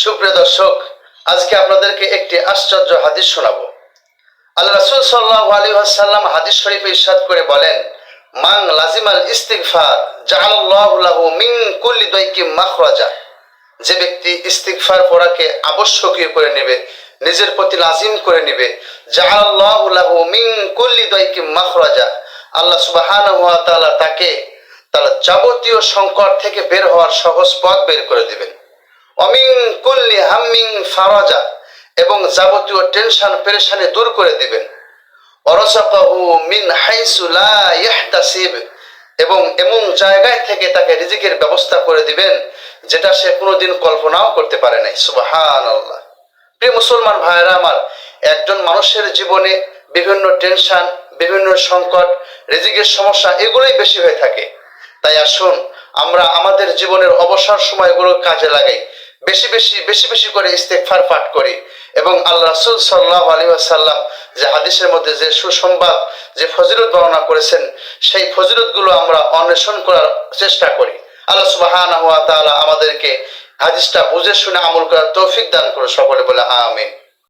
সুপ্রিয় দর্শক, আজকে আপনাদেরকে একটি আশ্চর্য হাদিস শোনাবো। আল্লাহ রাসূল সাল্লাল্লাহু আলাইহি ওয়াসাল্লাম হাদিস শরীফে ইরশাদ করে বলেন, মান লাজিমাল ইস্তিগফার জাআলাল্লাহু লাহু মিন কুল্লি দাইকিম মাখরাজা। যে ব্যক্তি ইস্তিগফার পড়াকে আবশ্যকীয় করে নেবে, নিজের প্রতি লাজিম করে নেবে, জাআলাল্লাহু লাহু মিন কুল্লি দাইকিম মাখরাজা, আল্লাহ সুবহানাহু ওয়া তাআলা তাকে তার যাবতীয় সংকট থেকে বের হওয়ার সহজ পথ বের করে দিবেন। অমিন কুল্লি হাম্মিন ফারাজা, এবং যাবতীয় টেনশন পেরেশানি দূর করে দিবেন। ওয়ারাযাকাহু মিন হাইসু লা ইয়াহতাসিব, এবং এমন জায়গায় থেকে তাকে রিজিকের ব্যবস্থা করে দিবেন যেটা সে কোনোদিন কল্পনাও করতে পারে নাই। সুবহানাল্লাহ। প্রিয় মুসলমান ভাইয়েরা আমার, একজন মানুষের জীবনে বিভিন্ন টেনশন, বিভিন্ন সংকট, রিজিকের সমস্যা এগুলোই বেশি হয়ে থাকে। তাই আসুন আমরা আমাদের জীবনের অবসর সময়গুলো কাজে লাগাই, বেশি বেশি করে ইস্তেগফার পাঠ করি, এবং আল্লাহ রাসূল সাল্লাল্লাহু আলাইহি ওয়াসাল্লাম যে হাদিসের মধ্যে যে সুসংবাদ, যে ফজিলত বর্ণনা করেছেন, সেই ফজিলতগুলো আমরা অন্বেষণ করার চেষ্টা করি। আল্লাহ সুবহানাহু ওয়া তাআলা আমাদেরকে হাদিসটা বুঝে শুনে আমল করার তৌফিক দান করুন। সকলে বলে আমিন।